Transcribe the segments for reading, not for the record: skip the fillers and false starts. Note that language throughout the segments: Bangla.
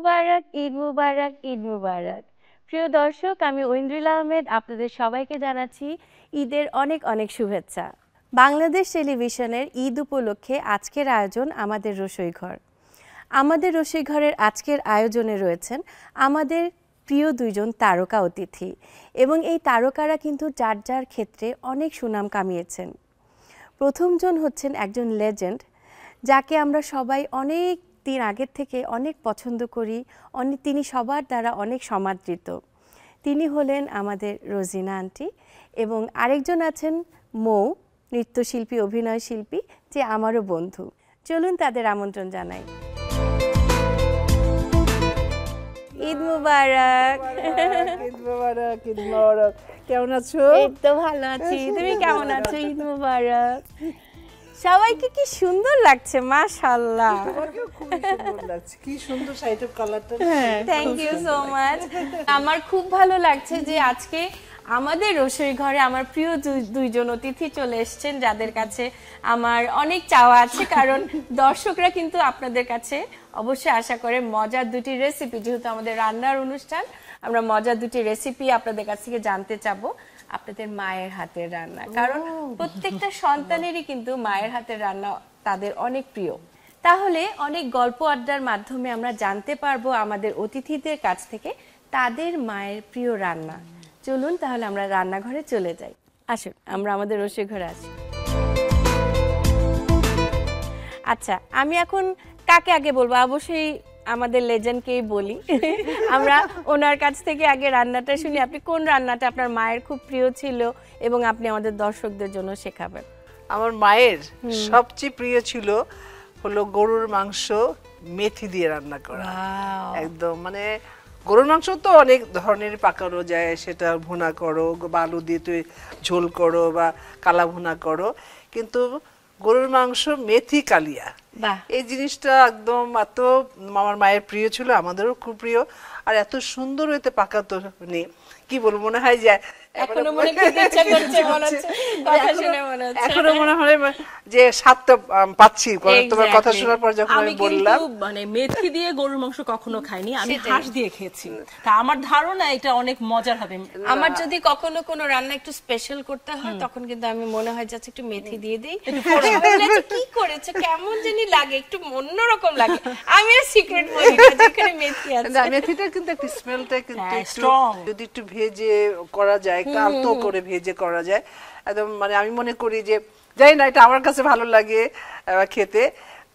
মুবারক, ঈদ মুবারক, ঈদ মুবারক। প্রিয় দর্শক, আমি ঐন্দ্রিল আহমেদ আপনাদের সবাইকে জানাচ্ছি ঈদের অনেক অনেক শুভেচ্ছা। বাংলাদেশ টেলিভিশনের ঈদ উপলক্ষে আজকের আয়োজন আমাদের রসোই ঘর। আমাদের রসোই ঘরের আজকের আয়োজনে রয়েছেন আমাদের প্রিয় দুইজন তারকা অতিথি, এবং এই তারকারা কিন্তু যার যার ক্ষেত্রে অনেক সুনাম কামিয়েছেন। প্রথমজন হচ্ছেন একজন লেজেন্ড, যাকে আমরা সবাই অনেক দিন আগের থেকে অনেক পছন্দ করি, তিনি সবার দ্বারা অনেক সমাদৃত। তিনি হলেন আমাদের রোজিনা আন্টি, এবং আরেকজন আছেন মৌ, নৃত্যশিল্পী, অভিনয় শিল্পী, যে আমারও বন্ধু। চলুন তাদের আমন্ত্রণ জানাই। ঈদ মুবারক। ঈদ মুবারক, ঈদ মুবারক। কেমন আছো? এই তো ভালো আছি, তুমি কেমন আছো? ঈদ মুবারক। সবাইকে কি সুন্দর লাগছে, মাশাআল্লাহ। তোমাকেও খুব সুন্দর লাগছে, কি সুন্দর শাড়িটার কালারটা। Thank you so much. আমার খুব ভালো লাগছে যে আজকে আমাদের রসোই ঘরে আমার প্রিয় দুইজন অতিথি চলে এসেছেন, যাদের কাছে আমার অনেক চাওয়া আছে, কারণ দর্শকরা কিন্তু আপনাদের কাছে অবশ্যই আশা করে মজার দুটি রেসিপি, যেহেতু আমাদের রান্নার অনুষ্ঠান, আমরা মজার দুটি রেসিপি আপনাদের কাছ থেকে জানতে চাবো। আপনাদের মায়ের হাতের রান্না, কারণ প্রত্যেকটা সন্তানেরই কিন্তু মায়ের হাতের রান্না তাদের অনেক প্রিয়। তাহলে অনেক গল্প আড্ডার মাধ্যমে আমরা জানতে পারবো আমাদের অতিথিদের কাছ থেকে তাদের মায়ের প্রিয় রান্না। চলুন তাহলে আমরা রান্নাঘরে চলে যাই। আসুন আমরা আমাদের রসোই ঘরে আসি। আচ্ছা, আমি এখন কাকে আগে বলবো? অবশ্যই আমাদের লেজেন্ডকেই বলি। আমরা ওনার কাছ থেকে আগে রান্নাটা শুনি। আপনি কোন রান্নাটা আপনার মায়ের খুব প্রিয় ছিল এবং আপনি আমাদের দর্শকদের জন্য শেখাবেন? আমার মায়ের সবচেয়ে প্রিয় ছিল হলো গরুর মাংস মেথি দিয়ে রান্না করা। একদম মানে গরুর মাংস তো অনেক ধরনের পাকানো যায়, সেটা ভুনা করো বা আলু দিয়ে তুই ঝোল করো বা কালা ভুনা করো, কিন্তু গরুর মাংস মেথি কালিয়া, এই জিনিসটা একদম এত আমার মায়ের প্রিয় ছিল, আমাদেরও খুব প্রিয়। আর এত সুন্দর হইতে পাকাতো নেই, কি বলবো, মনে হয় যে এখনো মনে হয় যে স্বাদটা পাচ্ছি তোমার কথা শোনার পর, যখন আমি বললাম। মানে মেথি দিয়ে গরুর মাংস কখনো খাইনি, আমি হাঁস দিয়ে খেয়েছি, তা আমার ধারণা এটা অনেক মজার হবে। আমার যদি কখনো কোনো রান্না একটু স্পেশাল করতে হয়, তখন কিন্তু আমি মনে হয় যাচ্ছে একটু মেথি দিয়ে দিই। কি করেছে, কেমন জানি লাগে, একটু অন্যরকম লাগে। আমি আর সিক্রেট বলি না, যেখানে মেথি আছে। মেথিটা কিন্তু একটু স্মেলটা কিন্তু স্ট্রং, যদি একটু ভেজে করা যায়, কালো করে ভেজে করা যায়, একদম মানে আমি মনে করি যে, জানি না, এটা আমার কাছে ভালো লাগে খেতে।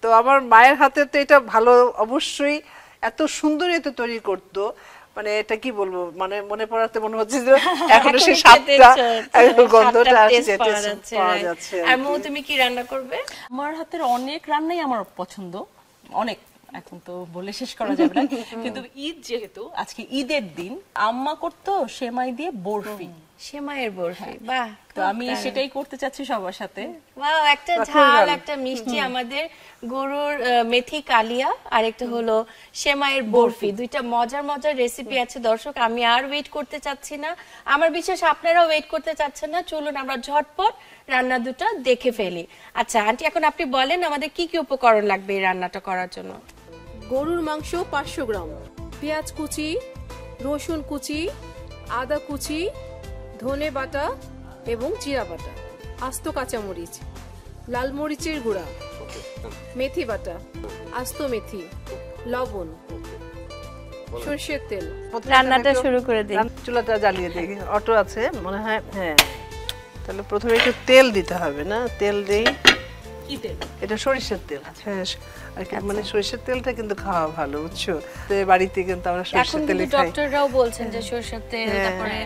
তো আমার মায়ের হাতে তো এটা ভালো, অবশ্যই এত সুন্দর এতে তৈরি করতো, মানে এটা কি বলবো, মানে মনে পড়াতে মনে হচ্ছে যে এখনো সেই স্বাদটা, গন্ধটা পাওয়া যাচ্ছে। আর মৌ, তুমি কি রান্না করবে? আমার হাতের অনেক রান্নাই আমার পছন্দ, অনেক, এখন তো বলে শেষ করা যাবে না। কিন্তু ঈদ যেহেতু আজকে ঈদের দিন, আম্মা করতো সেমাই দিয়ে বরফি, সেমাইয়ের বরফি। বাহ, তো আমি সেটাই করতে চাচ্ছি সবার সাথে। বাহ, একটা ঝাল, একটা মিষ্টি, আমাদের গরুর মেথি কালিয়া, আর একটা হলো সেমাইয়ের বরফি। দুইটা মজার মজার রেসিপি আছে। দর্শক, আমি আর ওয়েট করতে চাচ্ছি না, আমার বিশ্বাস আপনারাও ওয়েট করতে চাচ্ছেন না। চলুন আমরা ঝটপট রান্না দুটো দেখে ফেলি। আচ্ছা আন্টি, এখন আপনি বলেন আমাদের কি কি উপকরণ লাগবে এই রান্নাটা করার জন্য। গরুর মাংস 500 গ্রাম, পেঁয়াজ কুচি, রসুন কুচি, আদা কুচি, ধনে বাটা এবং জিরা বাটা, আস্ত কাঁচামরিচ, লাল মরিচের গুঁড়া, মেথি বাটা, আস্ত মেথি, লবণ, সরষের তেল। রান্নাটা শুরু করে দিই। চুলাটা জ্বালিয়ে দেখি, অটো আছে মনে হয়। হ্যাঁ, তাহলে প্রথমে একটু তেল দিতে হবে না? তেল দেই। এটা সরিষার তেল। হ্যাঁ, মানে সরিষার তেলটা কিন্তু খাওয়া ভালো, বুঝছো? বাড়িতে কিন্তু আমরা সরিষার তেল খাই। ডক্টররাও বলছেন যে সরিষার তেল, তারপরে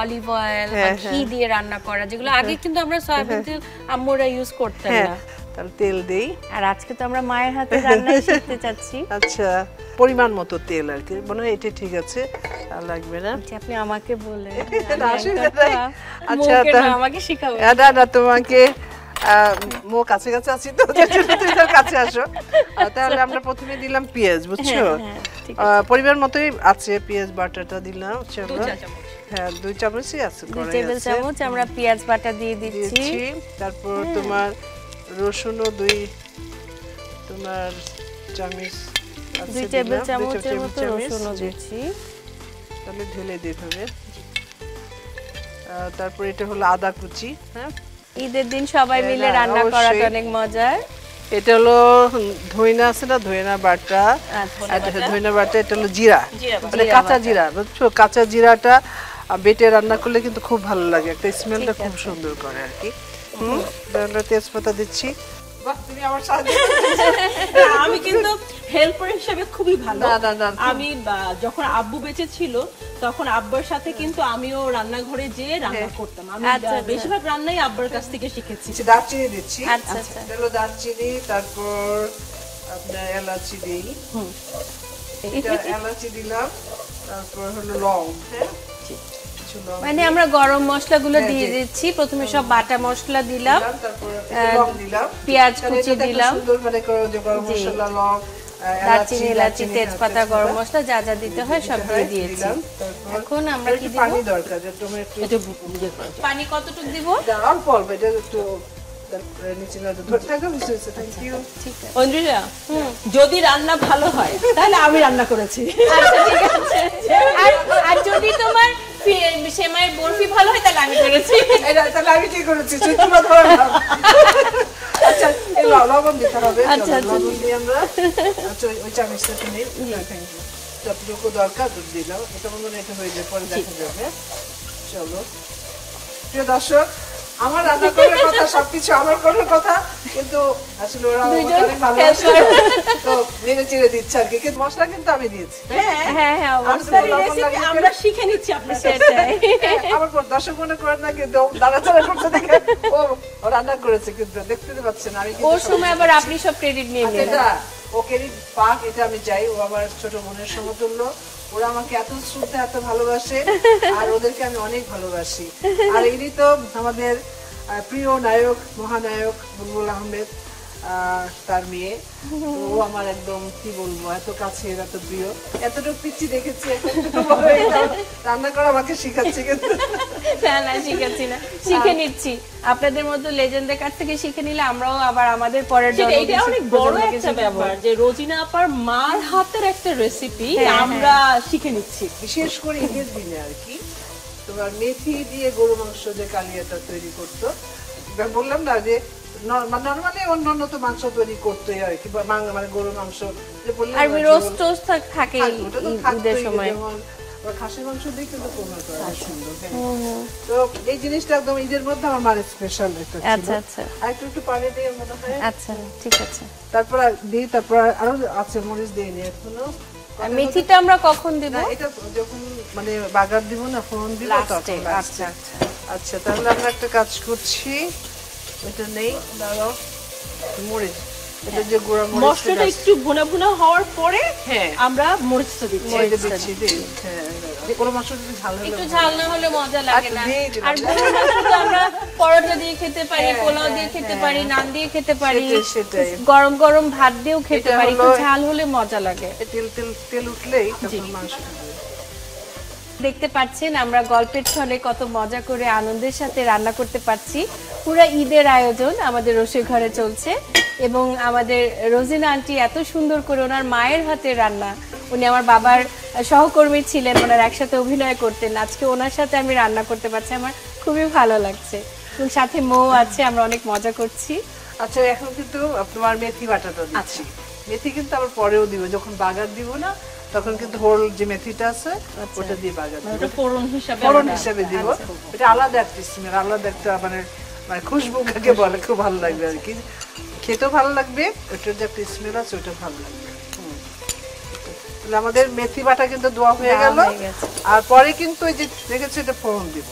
অলিভ অয়েল বা ঘি দিয়ে রান্না করা, যেগুলো আগে কিন্তু আমরা সয়াবিন তেল আম্মুরা ইউজ করতেন না। তাহলে তেল দেই। আর আজকে তো আমরা মায়ের হাতে রান্নাই শিখতে চাচ্ছি। আচ্ছা, পরিমাণ মতো তেল আর কি, মনে হয় এটা ঠিক আছে, আর লাগবে না। আপনি আমাকে বলেন। আচ্ছা, আমাকে শিখাবেন? না না, তোমাকে মো কাছে কাছে আছি তো, কাছে আসো। তাহলে আমরা প্রথমে দিলাম পেঁয়াজ, বুঝছো? পরিমাণ মতোই আছে, পেঁয়াজ বাটাটা দিলাম। হ্যাঁ, 2 চামচই আছে, 2 টেবিল চামচ আমরা পেঁয়াজ বাটা দিয়ে দিচ্ছি। তারপর তোমার রসুনও 2 তোমার চামচ 2 টেবিল চামচের মতো রসুনও দিচ্ছি। তাহলে ঢেলে দিয়ে হবে। তারপর এটা হলো আদা কুচি। হ্যাঁ, ঈদের দিন সবাই মিলে রান্না করাটা অনেক মজার। এটা হলো ধইনা আছে না, ধইনা বাটা। ধইনা বাটা, এটা হলো জিরা, মানে কাঁচা জিরা, বুঝছো? কাঁচা জিরাটা বেটে রান্না করলে কিন্তু খুব ভালো লাগে, একটা স্মেলটা খুব সুন্দর করে আর কি। তাহলে তেজপাতা দিচ্ছি। বাহ, তুমি আমার সাহায্য আমি কিন্তু হেল্পার হিসেবে খুবই ভালো। না, আমি যখন আব্বু বেঁচে ছিল তখন আব্বার সাথে কিন্তু আমিও রান্নাঘরে যেয়ে রান্না করতাম। আমি বেশিরভাগ রান্নাই আব্বার কাছ থেকে শিখেছি। দারচিনি দিচ্ছি। আচ্ছা আচ্ছা, এটা হলো দারচিনি, তারপর আপনার এলাচি দিই। এটা এলাচি দিলাম, তারপর হলো লং। হ্যাঁ, মানে আমরা গরম মশলাগুলো দিয়ে দিচ্ছি। প্রথমে সব বাটা মশলা দিলাম, তারপর লং দিলাম, পেঁয়াজ কুচি দিলাম, সুন্দর মানে যে গরম মশলা, লং, দারচিনি, এলাচি, তেজপাতা, গরম মশলা যা যা দিতে হয় সব দিয়ে দিয়েছি। এখন আমরা কি দিব? পানি দরকার, একটু পানি কতটুকু দিব? অল্প অল্প, এটা একটু নিচে না ধরে থাকো। Thank you. ঠিক আছে অঞ্জুলা, যদি রান্না ভালো হয় তাহলে আমি রান্না করেছি। আচ্ছা ঠিক আছে। আর যদি তোমার সেমাইয়ের বরফি ভালো হয় তাহলে আমি করেছি। তাহলে আমি কি করেছি? চিত্রা ধরে নাও। আচ্ছা, এই লবণ দিতে হবে। আচ্ছা, লবণ দিয়ে আমরা ওই চামচটা নিই। Thank you. যতটুকু দরকার দুধ দিলাম। এটা মনে হয় এটা হয়ে যাবে, পরে দেখা যাবে। চলো প্রিয় দর্শক, আমার রান্না করার কথা, সবকিছু আমার করার কথা, কিন্তু আসলে ওরা অনেক ভালোবাসে তো নেড়ে চেড়ে দিচ্ছে আর কি। কিন্তু মশলা কিন্তু আমি দিয়েছি। হ্যাঁ হ্যাঁ, অবশ্যই আমরা শিখে নিচ্ছি আপনার সেটাই। আমার দর্শক মনে করেন না কিন্তু দাঁড়াচাড়া করতে দেখে ও রান্না করেছে, কিন্তু দেখতে পাচ্ছেন আমি ওর সময় আবার আপনি সব ক্রেডিট নিয়ে নেন। ও ক্রেডিট পাক, এটা আমি চাই। ও আমার ছোট বোনের সমতুল্য। ওরা আমাকে এত শ্রদ্ধা, এত ভালোবাসে, আর ওদেরকে আমি অনেক ভালোবাসি। আর ইনি তো আমাদের প্রিয় নায়ক, মহানায়ক বুলবুল আহমেদ, তার মেয়ে। ও আমার একদম কি বলবো, এত কাছের, এত প্রিয়। এতটুকু পিচ্ছি দেখেছি, রান্না করা আমাকে শিখাচ্ছে। কিন্তু না, শিখাচ্ছি না, শিখে নিচ্ছি। আপনাদের মতো লেজেন্ডের কাছ থেকে শিখে নিলে আমরাও আবার আমাদের পরের এটা অনেক বড় একটা ব্যাপার যে রোজিনা আপার মার হাতের একটা রেসিপি আমরা শিখে নিচ্ছি। বিশেষ করে ঈদের দিনে আর কি, তোমার মেথি দিয়ে গরু মাংস যে কালিয়াটা তৈরি করতো, বললাম না যে নরমালি অন্যান্য তো মাংস তৈরি করতোই আর কি, মানে গরু মাংস আর রোস্ট টোস্ট থাকে ঈদের সময়। খাসির মাংস দিয়ে কিন্তু কোমল করা সুন্দর। তো এই জিনিসটা একদম ঈদের মধ্যে আমার মায়ের স্পেশাল একটা ছিল। আচ্ছা আচ্ছা, আর একটু পানি দিয়ে মনে হয়। আচ্ছা ঠিক আছে। তারপর দিই, তারপর আরো আছে মরিচ দিয়ে নিয়ে এখনো। মেথিটা আমরা কখন দিব? এটা যখন মানে বাগার দিব না, ফোড়ন দিব তখন। আচ্ছা আচ্ছা, তাহলে আমরা একটা কাজ করছি, এটা নেই, দাঁড়াও, মরিচ, এটা যে গুঁড়া মরিচ, মশলাটা একটু ভুনা ভুনা হওয়ার পরে আমরা মরিচটা দিচ্ছি। হ্যাঁ, কোনো মাংস যদি ঝাল হলে, একটু ঝাল না হলে মজা লাগে না। আর গরুর মাংস তো আমরা পরোটা দিয়ে খেতে পারি, পোলাও দিয়ে খেতে পারি, নান দিয়ে খেতে পারি, গরম গরম ভাত দিয়েও খেতে পারি। একটু ঝাল হলে মজা লাগে। তেল উঠলেই তখন মাংস। দেখতে পাচ্ছেন আমরা গল্পের ছলে কত মজা করে আনন্দের সাথে রান্না করতে পারছি। পুরো ঈদের আয়োজন আমাদের রসুই ঘরে চলছে, এবং আমাদের রোজিনা আন্টি এত সুন্দর করে, ওনার মায়ের হাতে রান্না। উনি আমার বাবার সহকর্মী ছিলেন, ওনার একসাথে অভিনয় করতেন। আজকে ওনার সাথে আমি রান্না করতে পারছি, আমার খুবই ভালো লাগছে। এবং সাথে মৌ আছে, আমরা অনেক মজা করছি। আচ্ছা, এখন কিন্তু তোমার মেথি বাটাটা দিচ্ছি। মেথি কিন্তু আবার পরেও দিব, যখন বাগার দিব না তখন কিন্তু হোল যে মেথিটা আছে ওটা দিয়ে বাগার দিব, ওটা ফোড়ন হিসেবে দিব। এটা আলাদা একটা স্মেল, আলাদা একটা মানে খুশবু কাকে বলে, খুব ভালো লাগবে আর কি। খেতেও ভালো লাগবে, ওটার যে একটা স্মেল আছে ওটা ভালো লাগবে। তাহলে আমাদের মেথি বাটা কিন্তু দোয়া হয়ে গেল। আর পরে কিন্তু ওই যে দেখেছি এটা ফোড়ন দিব,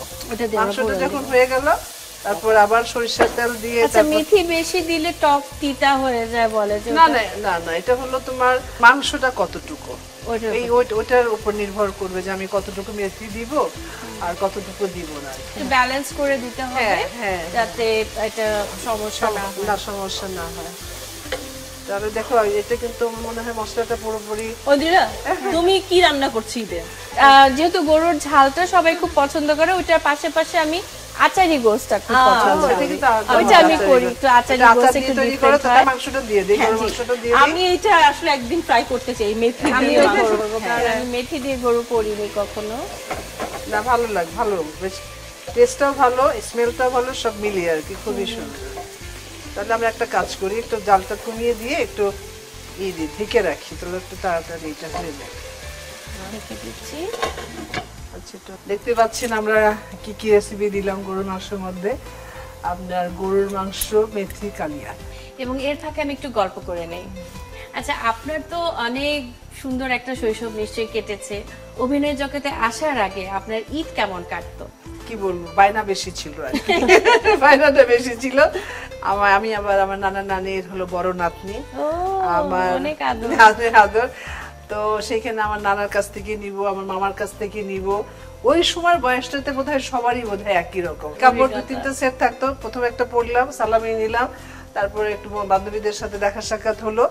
মাংসটা যখন হয়ে গেল তারপর আবার সরিষার তেল দিয়ে। আচ্ছা, মেথি বেশি দিলে টক তিতা হয়ে যায় বলে যে? না, এটা হলো তোমার মাংসটা কতটুকু, ওইটার উপর নির্ভর করবে যে আমি কতটুকু মেথি দিব আর কতটুকু দিব না। ব্যালেন্স করে দিতে হবে যাতে এটা সমস্যা না হয়। তাহলে দেখো, এটা কিন্তু মনে হয় মশলাটা পুরোপুরি। অদিরা, তুমি কি রান্না করছো ঈদে? যেহেতু গরুর ঝালটা সবাই খুব পছন্দ করে, ওইটার পাশে আমি আচারি গোশটা খুব পছন্দ এটা করি। কিন্তু ওইটা আমি করি, একটু আচারি এটা গোশ আচার একটু দিয়ে তৈরি different করো, তাতে হয়। মাংসটা দিয়ে দিই, গরুর মাংসটা দিয়ে দিই। আমি এটা আসলে একদিন ট্রাই করতে চাই মেথি দিয়ে আমিও মাংস। করবো, কারণ আমি মেথি দিয়ে গরু করিনি কখনো। না ভালো লাগে, ভালো বেশ, টেস্টটাও ভালো, স্মেলটাও ভালো, সব মিলিয়ে আর কি, খুবই সুন্দর। তাহলে আমরা একটা কাজ করি, একটু জালটা কমিয়ে দিয়ে একটু দিই, ঢেকে রাখি, তাহলে একটু তাড়াতাড়ি এটা হয়ে যায়। রেখে দিচ্ছি। আচ্ছা, তো দেখতে পাচ্ছেন আমরা কি কি রেসিপি দিলাম গরুর মাংসের মধ্যে। আপনার গরুর মাংস মেথি কালিয়া। এবং এর ফাঁকে আমি একটু গল্প করে নেই। আচ্ছা, আপনার তো অনেক সুন্দর একটা শৈশব নিশ্চয়ই কেটেছে। অভিনয় জগতে আসার আগে আপনার ঈদ কেমন কাটতো? কি বলবো, বায়না বেশি ছিল আর কি। বায়নাটা বেশি ছিল। আমি আবার আমার নানা নানির হলো বড় নাতনি, ও, আমার অনেক আদর। আদর। তো সেখানে আমার নানার কাছ থেকে নিব, আমার মামার কাছ থেকে নিব। ওই সময় বয়সটাতে বোধহয় সবারই বোধহয় একই রকম কাপড় 2-3টা সেট থাকতো। প্রথমে একটা পরলাম, সালামি নিলাম, তারপরে একটু বান্ধবীদের সাথে দেখা সাক্ষাৎ হলো,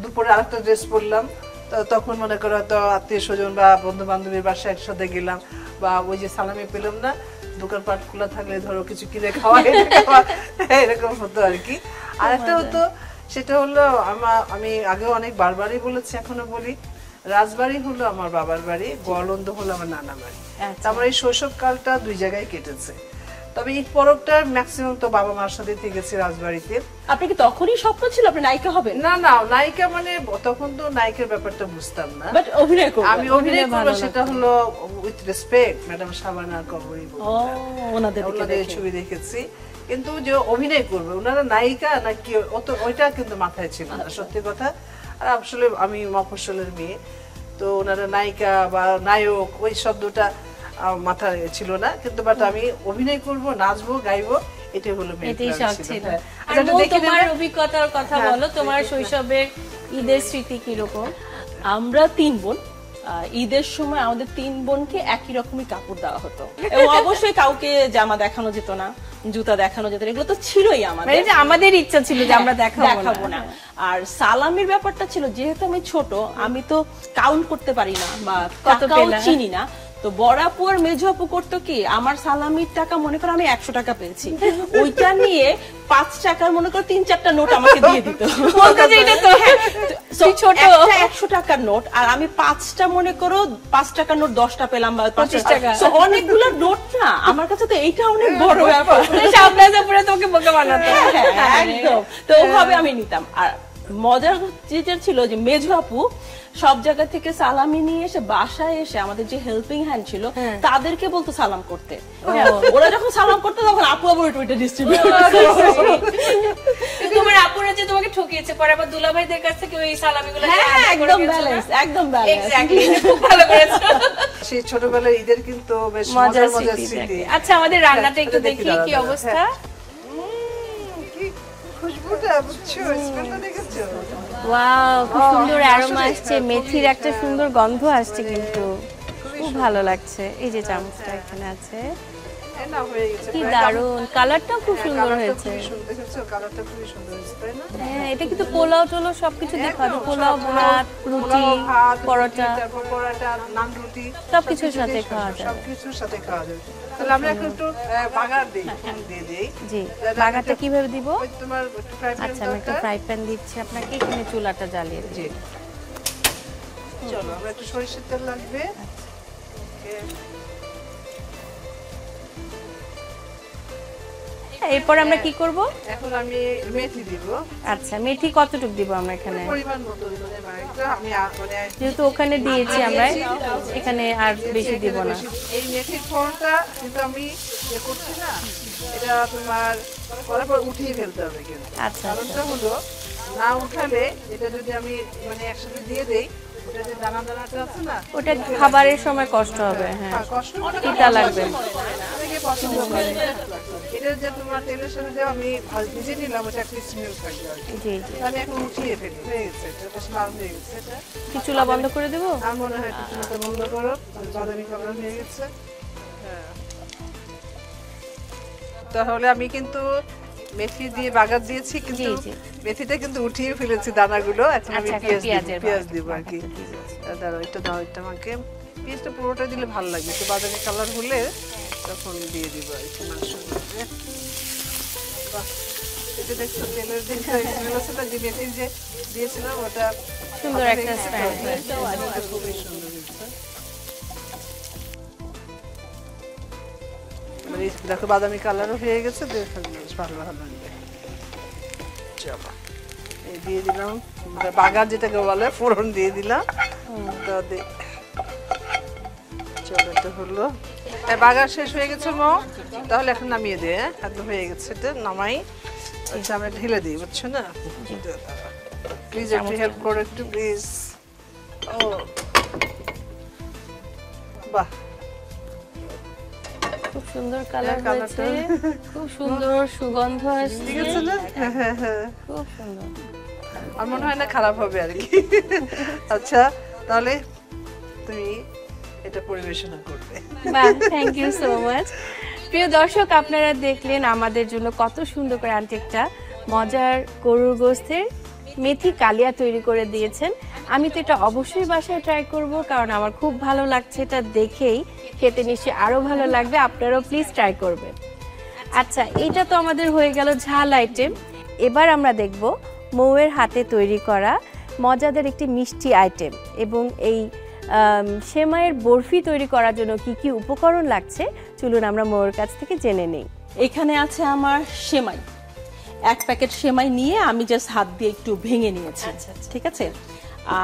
দুপুরে আরেকটা ড্রেস পরলাম। তো তখন মনে করো তো আত্মীয় স্বজন বা বন্ধু বান্ধবীর বাসায় একসাথে গেলাম, বা ওই যে সালামি পেলাম না, দোকানপাট খোলা থাকলে ধরো কিছু কিনে খাওয়া, এরকম হতো আর কি। আর একটা হতো, সেটা হলো আমি আগেও অনেক বারবারই বলেছি, এখনো বলি, রাজবাড়ি হলো আমার বাবার বাড়ি, গোয়ালন্দ হলো আমার নানা বাড়ি। আমার এই শৈশবকালটা 2 জায়গায় কেটেছে। তবে ঈদ পরবটা ম্যাক্সিমাম তো বাবা মার সাথে থেকেছি রাজবাড়িতে। আপনি কি তখনই স্বপ্ন ছিল আপনি নায়িকা হবেন? না না, নায়িকা মানে তখন তো নায়িকার ব্যাপারটা বুঝতাম না, বাট অভিনয় করবেন? আমি অভিনয় করবো, সেটা হলো উইথ রেসপেক্ট ম্যাডাম শাবানা কবরী, ও, ওনাদের ছবি দেখেছি। কিন্তু যে অভিনয় করবে, ওনারা নায়িকা নাকি ওইটা কিন্তু মাথায় ছিল না, সত্যি কথা। আর আসলে আমি মফস্বলের মেয়ে, তো ওনারা নায়িকা বা নায়ক ওই শব্দটা মাথায় ছিল না, কিন্তু বাট আমি অভিনয় করব, নাচবো, গাইবো, এটাই হলো মেন এটাই প্ল্যান শখ ছিল। ছিল। হ্যাঁ। আর আচ্ছা, বউ, দেখে তোমার নেবে? অভিজ্ঞতার কথা বলো, তোমার শৈশবের ঈদের স্মৃতি কিরকম? আমরা 3 বোন। ঈদের সময় আমাদের 3 বোনকে একই রকমই কাপড় দেওয়া হতো, এবং অবশ্যই কাউকে জামা দেখানো যেত না, জুতা দেখানো যেত না, এগুলো তো ছিলই আমাদের। মানে যে আমাদের ইচ্ছা ছিল যে আমরা দেখাবো না। আর সালামির ব্যাপারটা ছিল, যেহেতু আমি ছোট, আমি তো কাউন্ট করতে পারি না বা কত টাকাও পেলা? চিনি না। তো বড় আপু আর মেজো আপু করতো কি, আমার সালামির টাকা মনে করো আমি 100 টাকা পেয়েছি, ওইটা নিয়ে 5 টাকার মনে করো 3-4টা নোট আমাকে দিয়ে দিত। বলতে যে এটা তো So, ছোট। একটা 100 টাকার নোট, আর আমি 5টা মনে করো 5 টাকার নোট 10টা পেলাম বা 25 টাকা। So, অনেকগুলো নোট না, আমার কাছে তো এইটা অনেক বড় ব্যাপার। সামনে পুরো তোমাকে বোকা বানাতো। হ্যাঁ, একদম। তো ওভাবে আমি নিতাম। আর মজার যেটা ছিল যে মেজো আপু সব জায়গা থেকে সালামি নিয়ে এসে বাসায় এসে আমাদের যে হেল্পিং হ্যান্ড ছিল তাদেরকে বলতো সালাম করতে। ওরা যখন সালাম করতো তখন আপু আবার ওইটা ডিস্ট্রিবিউট তোমার আপুরা যে তোমাকে ঠকিয়েছে, পরে আবার দুলাভাইদের কাছ থেকে ওই সালামিগুলো একদম ব্যালেন্স, একদম ব্যালেন্স। এক্স্যাক্টলি, খুব ভালো করেছো। সেই ছোটবেলার ঈদের কিন্তু বেশ মজার মজার স্মৃতি। স্মৃতি। আচ্ছা, আমাদের রান্নাটা একটু দেখি, দেখি কি দাঁড়াও, অবস্থা। কি খুশবুটা বুঝছো, স্মেলটা দেখেছো? ওয়াও, খুব সুন্দর আসলে, অ্যারোমা আসছে, হ্যাঁ, মেথির খুবই, একটা হ্যাঁ। সুন্দর গন্ধ আসছে, কিন্তু খুব ভালো লাগছে। এই যে চামচটা এখানে আছে, এই না, হয়ে গেছে কি প্রায়। দারুন, কালারটাও খুব হ্যাঁ, সুন্দর কালারটা হয়েছে। খুবই সুন্দর, দেখেছো? কালারটা খুবই সুন্দর হয়েছে, তাই না? হ্যাঁ, এটা কিন্তু পোলাও টোলাও সবকিছু দেখা হবে, একদম, পোলাও, সব ভাত, রুটি, পোলাও, ভাত, পরোটা। রুটি, তারপর পরোটা, নান রুটি, সবকিছুর সবকিছু সাথে দিয়ে খাওয়া যাবে। সবকিছুর সাথে খাওয়া যাবে। তাহলে আমরা এখন একটু বাগার দিই, দিয়ে দিই। জি, যাতে বাগারটা একটা- কিভাবে দিব? ওই তোমার একটু ফ্রাই প্যান আচ্ছা, আমি একটা দরকার। ফ্রাই প্যান দিচ্ছি আপনাকে, এখানে চুলাটা জ্বালিয়ে জি। দিই। চলো, আমরা একটু সরিষার তেল লাগবে। এরপর আমরা কি করব? এখন আমি মেথি দিব, আচ্ছা, মেথি কতটুকু দিব আমরা এখানে? পরিমাণ মতো দিলে একটা আমি মানে যেহেতু ওখানে দিয়েছি আমরা, এখানে আর বেশি দিব না। এই মেথির ফলটা কিন্তু আমি ইয়ে করছি না, এটা তোমার করার পর উঠিয়ে ফেলতে হবে কিন্তু। আচ্ছা, কারণটা হলো, না উঠালে এটা যদি আমি মানে একসাথে দিয়ে দেই, ওটা যে দানা দানাটা আছে না, ওটা খাবারের সময় কষ্ট হবে। হ্যাঁ, কষ্ট তিতা লাগবে। অনেকে পছন্দ করে। এটা যে তোমার তেলের সাথে যে আমি ভেজে নিলাম, ওটা একটা স্মেল থাকবে আর কি। জি জি। আমি এখন উঠিয়ে ফেলি, হয়ে গেছে, এটা বেশ লাল হয়ে গেছে। এটা কি চুলা বন্ধ করে দেব? আমার মনে হয় একটু চুলাটা বন্ধ করো, বাদামি কালার হয়ে গেছে। হ্যাঁ। তাহলে আমি কিন্তু মেথি দিয়ে বাগার দিয়েছি, কিন্তু জি, জি। মেথিটা কিন্তু উঠিয়ে ফেলেছি দানাগুলো। এখন আমি আচ্ছা, পেঁয়াজের পেঁয়াজ দিব আর বাগারটা কি। দিয়ে দিচ্ছি। দাঁড়াও, একটু দাও, এটা আমাকে। পেঁয়াজটা পুরোটা দিলে ভালো লাগবে, একটু বাদামি কালার হলে তখন দিয়ে দিব একটু মাংসের মধ্যে। বাহ, এটা দেখছো তেলের যে মেথির যে দিয়েছিলাম ওটা সুন্দর একটা স্মেল। খুবই সুন্দর হয়েছে। মানে দেখো বাদামি কালারও হয়ে গেছে, দেখো বেশ ভালো লাগবে। চলো এই দিয়ে দিলাম বাগার, যেটাকে বলে ফোড়ন দিয়ে দিলাম। চলো এটা হলো, বাগার শেষ হয়ে গেছে মো, তাহলে এখন নামিয়ে দে। একদম হয়ে গেছে, এটা নামাই। আচ্ছা আমরা ঢেলে দিই, বুঝছো না? প্লিজ একটু হেল্প করো একটু প্লিজ। ও বাহ, খুব সুন্দর কালার হয়েছে, খুব সুন্দর সুগন্ধ আসছে, ঠিক আছে না? খুব সুন্দর। আমার মনে হয় না খারাপ হবে আর কি। আচ্ছা তাহলে তুমি এটা পরিবেশনা করবে। বাহ, থ্যাংক ইউ সো মাচ। প্রিয় দর্শক, আপনারা দেখলেন আমাদের জন্য কত সুন্দর করে আন্টি একটা মজার গরুর গোশতের মেথি কালিয়া তৈরি করে দিয়েছেন। আমি তো এটা অবশ্যই বাসায় ট্রাই করব, কারণ আমার খুব ভালো লাগছে এটা দেখেই। খেতে নিশ্চয়ই আরও ভালো লাগবে, আপনারাও প্লিজ ট্রাই করবেন। আচ্ছা, এইটা তো আমাদের হয়ে গেল ঝাল আইটেম। এবার আমরা দেখব মৌয়ের হাতে তৈরি করা মজাদার একটি মিষ্টি আইটেম, এবং এই সেমাইয়ের বরফি তৈরি করার জন্য কি কি উপকরণ লাগছে চলুন আমরা মৌয়ের কাছ থেকে জেনে নেই। এখানে আছে আমার সেমাই, 1 প্যাকেট সেমাই নিয়ে আমি জাস্ট হাত দিয়ে একটু ভেঙে নিয়েছি, ঠিক আছে।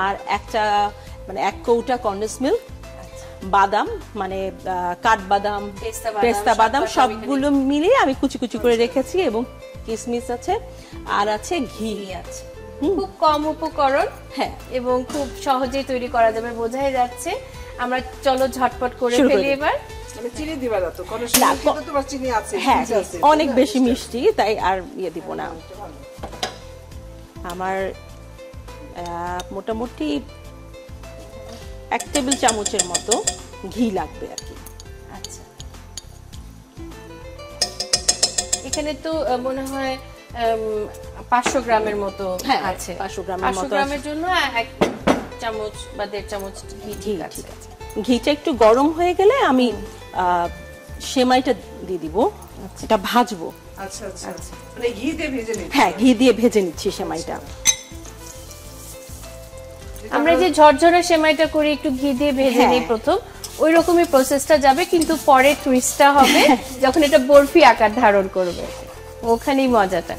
আর একটা মানে 1 কৌটা কন্ডেন্স মিল্ক, বাদাম মানে কাঠবাদাম, পেস্তা বাদাম সবগুলো মিলিয়ে আমি কুচি কুচি করে রেখেছি, এবং কিশমিশ আছে, আর আছে ঘি আছে। খুব কম উপকরণ, হ্যাঁ, এবং খুব সহজেই তৈরি করা যাবে, বোঝাই যাচ্ছে। আমরা চলো ঝটপট করে ফেলি এবার। মানে চিনি দিবা না তো? কারণ তোমার চিনি আছে, হ্যাঁ অনেক বেশি মিষ্টি, তাই আর দিব না। আমার মোটামুটি 1 টেবিল চামচের মতো ঘি লাগবে আর কি। আচ্ছা, এখানে তো মনে হয় 500 গ্রামের মতো আছে। 500 গ্রামের জন্য 1 চামচ বা 1.5 চামচ ঘি ঠিক আছে। ঘিটা একটু গরম হয়ে গেলে আমি সেমাইটা দিয়ে দিব, এটা ভাজবো। আচ্ছা আচ্ছা, মানে ঘি দিয়ে ভেজে নিচ্ছি? হ্যাঁ, ঘি দিয়ে ভেজে নিচ্ছি সেমাইটা। আমরা যে ঝরঝরে সেমাইটা করি একটু ঘি দিয়ে ভেজে নিই প্রথম, ওই রকমই প্রসেসটা যাবে, কিন্তু পরে টুইস্টটা হবে যখন এটা বরফি আকার ধারণ করবে, ওখানেই মজাটা।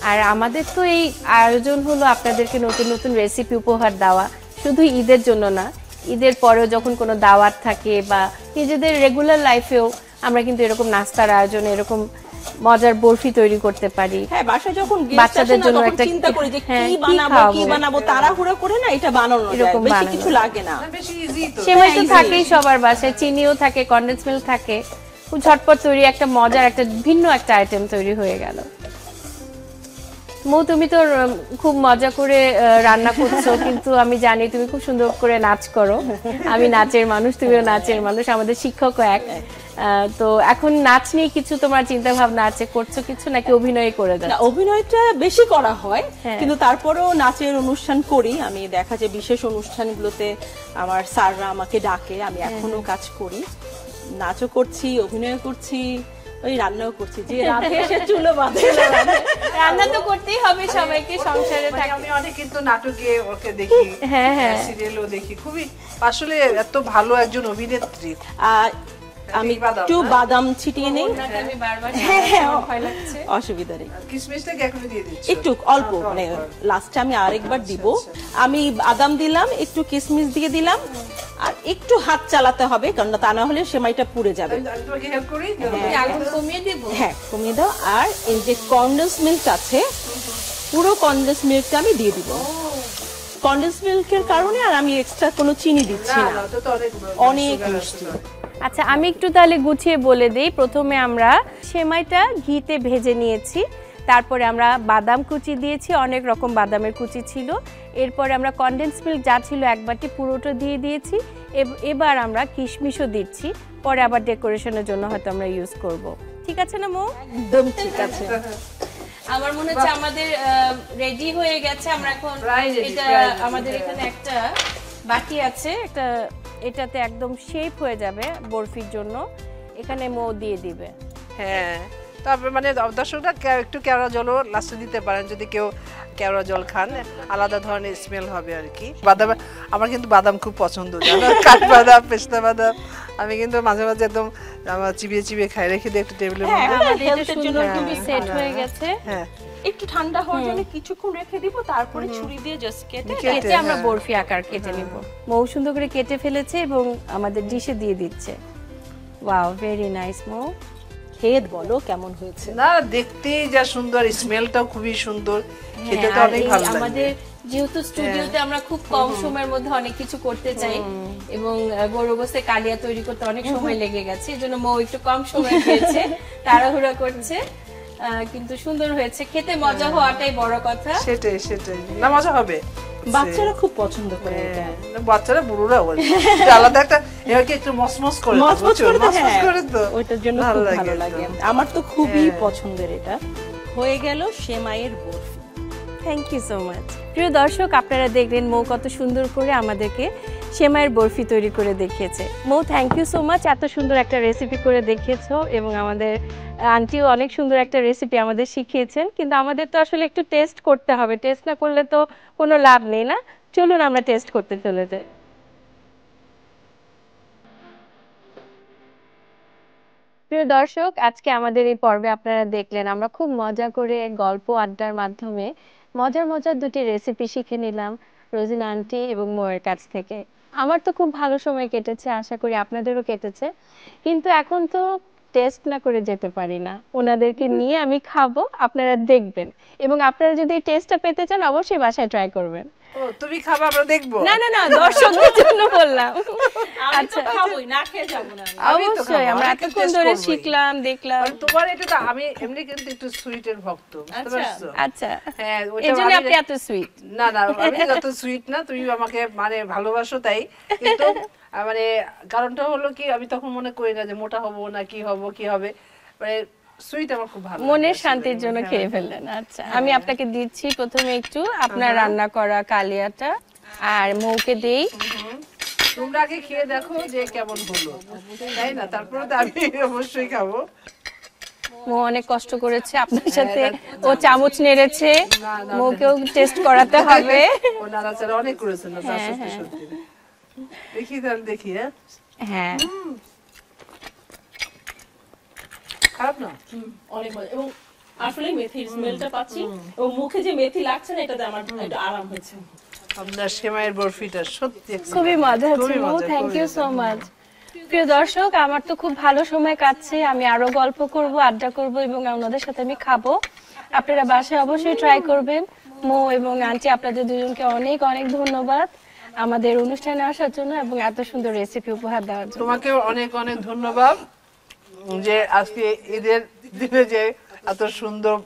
আর আমাদের তো এই আয়োজন হলো আপনাদেরকে নতুন নতুন রেসিপি উপহার দেওয়া, শুধু ঈদের জন্য না, ঈদের পরেও যখন কোনো দাওয়াত থাকে বা নিজেদের রেগুলার লাইফেও আমরা কিন্তু এরকম নাস্তার আয়োজনে এরকম মজার বরফি তৈরি করতে পারি। হ্যাঁ, বাসায় যখন বাচ্চাদের জন্য একটা চিন্তা করি যে কি বানাবো, তাড়াহুড়ো করে না এটা বানানো যায়, বেশি কিছু লাগে না, বেশি ইজি তো। সেমাই তো থাকেই সবার বাসায়, চিনিও থাকে, কন্ডেন্স মিল্ক থাকে, খুব ঝটপট তৈরি একটা মজার একটা ভিন্ন একটা আইটেম তৈরি হয়ে গেল। মৌ, তুমি তো খুব মজা করে রান্না করছো, কিন্তু আমি জানি তুমি খুব সুন্দর করে নাচ করো। আমি নাচের মানুষ, তুমিও নাচের মানুষ, আমাদের শিক্ষকও এক। তো এখন নাচ নিয়ে কিছু তোমার চিন্তা ভাবনা আছে, করছো কিছু নাকি অভিনয় করে যাচ্ছো? অভিনয়টা বেশি করা হয়, কিন্তু তারপরেও নাচের অনুষ্ঠান করি আমি। দেখা যায় বিশেষ অনুষ্ঠানগুলোতে আমার স্যাররা আমাকে ডাকে, আমি এখনো কাজ করি, নাচও করছি, অভিনয় করছি, ওই রান্নাও করছি। যে রাতে এসে চুলো বাঁধে, রান্না তো করতেই হবে সবাইকে, সংসারে থাকে। আমি অনেক কিন্তু নাটকে ওকে দেখি, হ্যাঁ সিরিয়ালও দেখি, খুবই আসলে এত ভালো একজন অভিনেত্রী। আমি একটু বাদাম ছিটিয়ে নেই, আমি বারবার ভয় লাগছে, অসুবিধা নেই। কিশমিশটাকে এখন দিয়ে দিচ্ছি একটু অল্প, মানে লাস্টে আমি আরেকবার দিব। আমি বাদাম দিলাম, একটু কিশমিশ দিয়ে দিলাম, আর একটু হাত চালাতে হবে, কারণ তা না হলে সেমাইটা পুড়ে যাবে। আমি তোমাকে হেল্প করি, আগুন কমিয়ে দেব? হ্যাঁ, কমিয়ে দাও। আর এই যে কন্ডেন্স মিল্ক আছে, পুরো কন্ডেন্স মিল্কটা আমি দিয়ে দিব। কন্ডেন্স মিল্কের কারণে আর আমি এক্সট্রা কোনো চিনি দিচ্ছি না, অনেক মিষ্টি। আচ্ছা, আমি একটু তাহলে গুছিয়ে বলে দিই। প্রথমে আমরা সেমাইটা ঘিতে ভেজে নিয়েছি, তারপরে আমরা বাদাম কুচি দিয়েছি, অনেক রকম বাদামের কুচি ছিল। এরপরে আমরা কনডেন্স মিল্ক যা ছিল 1 বাটি পুরোটা দিয়ে দিয়েছি। এবার আমরা কিশমিশও দিচ্ছি, পরে আবার ডেকোরেশনের জন্য হয়তো আমরা ইউজ করব। ঠিক আছে না মৌ? একদম ঠিক আছে। আমার মনে হচ্ছে আমাদের রেডি হয়ে গেছে। আমরা এখন এটা আমাদের এখানে একটা বাটি আছে, একটা এটাতে একদম শেপ হয়ে যাবে বরফির জন্য। এখানে মৌ দিয়ে দিবে। হ্যাঁ, তবে মানে দর্শকরা একটু কেওড়া জলও লাস্টে দিতে পারেন যদি কেউ কেওড়া জল খান, আলাদা ধরনের স্মেল হবে আর কি। বাদাম, আমার কিন্তু বাদাম খুব পছন্দ, জানো, কাঠবাদাম, পেস্তা বাদাম আমি কিন্তু মাঝে মাঝে একদম আমার চিবিয়ে চিবিয়ে খাই, রেখে দিই একটু টেবিলের মধ্যে। আমাদের এটা সুন্দর কিন্তু সেট হয়ে গেছে। হ্যাঁ, একটু ঠান্ডা হওয়ার জন্য কিছুক্ষণ রেখে দিব, তারপরে ছুরি দিয়ে জাস্ট কেটে কেটে আমরা বরফি আকার কেটে নিব। মৌ সুন্দর করে কেটে ফেলেছে এবং আমাদের ডিশে দিয়ে দিচ্ছে। ওয়াও, ভেরি নাইস মৌ। খেয়ে বলো কেমন হয়েছে। না দেখতেই যা সুন্দর, স্মেলটাও খুবই সুন্দর, খেতে তো আর অনেক এই ভালো লাগে। আমাদের যেহেতু স্টুডিওতে আমরা খুব কম সময়ের মধ্যে অনেক কিছু করতে চাই এবং গরু গোশতে কালিয়া তৈরি করতে অনেক সময় লেগে গেছে, এজন্য মৌ একটু কম সময় খেয়েছে, তাড়াহুড়া করছে, কিন্তু সুন্দর হয়েছে। খেতে মজা হওয়াটাই বড় কথা। সেটাই সেটাই, না মজা হবে। বাচ্চারা খুব পছন্দ করে এটা। না, বাচ্চারা বুড়োরাও বলে আলাদা একটা এটাকে একটু মসমস করে দাও, মচমচ বুঝছো? করে তো, মসমস হ্যাঁ, করে তো ওইটার জন্য খুব ভালো লাগে। আমার তো খুবই পছন্দের এটা। হয়ে গেল সেমাইয়ের বরফি। Thank you so much. প্রিয় দর্শক, আপনারা দেখলেন মৌ কত সুন্দর করে আমাদেরকে সেমাইয়ের বরফি তৈরি করে দেখিয়েছে। মৌ, থ্যাংক ইউ সো মাচ, এত সুন্দর একটা রেসিপি করে দেখিয়েছো এবং আমাদের আন্টিও অনেক সুন্দর একটা রেসিপি আমাদের শিখিয়েছেন, কিন্তু আমাদের তো আসলে একটু টেস্ট করতে হবে, টেস্ট না করলে তো কোনো লাভ নেই না। চলুন আমরা টেস্ট করতে চলে যাই। প্রিয় দর্শক, আজকে আমাদের এই পর্বে আপনারা দেখলেন আমরা খুব মজা করে গল্প আড্ডার মাধ্যমে মজার মজার দুটি রেসিপি শিখে নিলাম রোজিনা আন্টি এবং মৌয়ের কাছ থেকে। আমার তো খুব ভালো সময় কেটেছে, আশা করি আপনাদেরও কেটেছে, কিন্তু এখন তো টেস্ট না করে যেতে পারি না। ওনাদেরকে নিয়ে আমি খাবো, আপনারা দেখবেন, এবং আপনারা যদি এই টেস্টটা পেতে চান অবশ্যই বাসায় ট্রাই করবেন। ও তুমি খাবা, আমরা দেখবো। না না না, দর্শকদের জন্য বললাম। আচ্ছা, খাবোই, না খেয়ে যাবো না। আমি তো অবশ্যই, খাবো, আমরা আমি তো এতক্ষণ taste ধরে করবোই। শিখলাম, দেখলাম। আর তোমার এটা তো আমি এমনি কিন্তু একটু সুইটের ভক্ত, বুঝতে পারছো? আচ্ছা, হ্যাঁ, ওইটা এজন্য আমি- আপনি এত সুইট। না না, আমি যত সুইট না, তুমি আমাকে মানে ভালোবাসো তাই, কিন্তু মানে কারণটা হলো কি, আমি তখন মনে করি না যে মোটা হব না কি হব কি হবে, মানে সুইট আমার খুব ভালো লাগে মনের আসলে। শান্তির জন্য হ্যাঁ। খেয়ে ফেললেন। আচ্ছা, আমি আপনাকে দিচ্ছি প্রথমে একটু আপনার রান্না করা কালিয়াটা, আর মৌকে দেই। তোমরা আগে খেয়ে দেখো যে কেমন হলো, তাই না? তারপরে তো আমি অবশ্যই খাবো। মৌ অনেক কষ্ট করেছে আপনার সাথে, ও চামচ নেড়েছে, না, না, মৌকেও টেস্ট করাতে হবে। ও নাড়াচাড়া অনেক করেছে না, তা সত্যি সত্যি। দেখি তাহলে, দেখি। হ্যাঁ, হ্যাঁ, খারাপ না। অনেক মজা, এবং আসলে মেথির স্মেলটা পাচ্ছি, ও মুখে যে মেথি লাগছে না, এটাতে আমার একটু আরাম হয়েছে। আপনার সেমাইয়ের বরফিটা সত্যি excellent। খুবই মজা হচ্ছে খুবই মৌ, মজা, থ্যাংক খুবই ইউ মজা। So much. প্রিয় দর্শক, আমার তো খুব ভালো সময় কাটছে, আমি আরো গল্প করব, আড্ডা করব এবং আপনাদের সাথে আমি খাবো। আপনারা বাসায় অবশ্যই ট্রাই করবেন। মৌ এবং আন্টি, আপনাদের দুজনকে অনেক অনেক ধন্যবাদ আমাদের অনুষ্ঠানে আসার জন্য এবং এত সুন্দর রেসিপি উপহার দেওয়ার জন্য। তোমাকেও অনেক অনেক ধন্যবাদ যে আজকে ঈদের দিনে যে এত সুন্দর,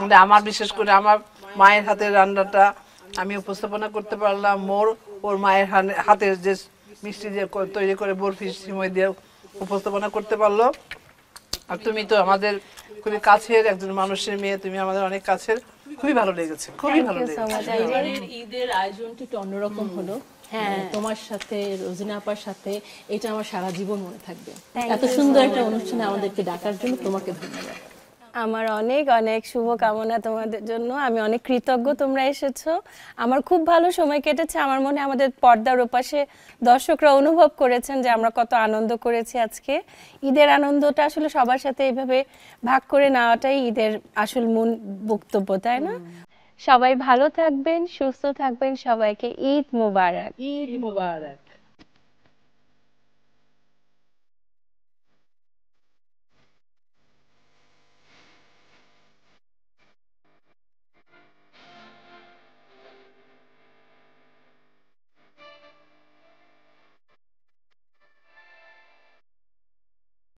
মানে আমার বিশেষ করে আমার মায়ের হাতের রান্নাটা আমি উপস্থাপনা করতে পারলাম। ওর মায়ের হাতের যে মিষ্টি দিয়ে তৈরি করে বরফি সিমই দিয়ে উপস্থাপনা করতে পারলো। আর তুমি তো আমাদের খুবই কাছের একজন মানুষের মেয়ে, তুমি আমাদের অনেক কাছের, খুবই ভালো লেগেছে, খুবই ভালো লেগেছে। এবারের ঈদের আয়োজনটি একটু অন্যরকম হলো। হ্যাঁ, তোমার সাথে, রোজিনা আপার সাথে, এটা আমার সারা জীবন মনে থাকবে। এত সুন্দর একটা অনুষ্ঠানে আমাদেরকে ডাকার জন্য তোমাকে ধন্যবাদ। আমার অনেক অনেক শুভকামনা তোমাদের জন্য, আমি অনেক কৃতজ্ঞ তোমরা এসেছো। আমার খুব ভালো সময় কেটেছে, আমার মনে হয় আমাদের পর্দার ওপাশে দর্শকরা অনুভব করেছেন যে আমরা কত আনন্দ করেছি আজকে। ঈদের আনন্দটা আসলে সবার সাথে এইভাবে ভাগ করে নেওয়াটাই ঈদের আসল মূল বক্তব্য, তাই না? সবাই ভালো থাকবেন, সুস্থ থাকবেন, সবাইকে ঈদ মোবারক। ঈদ মোবারক।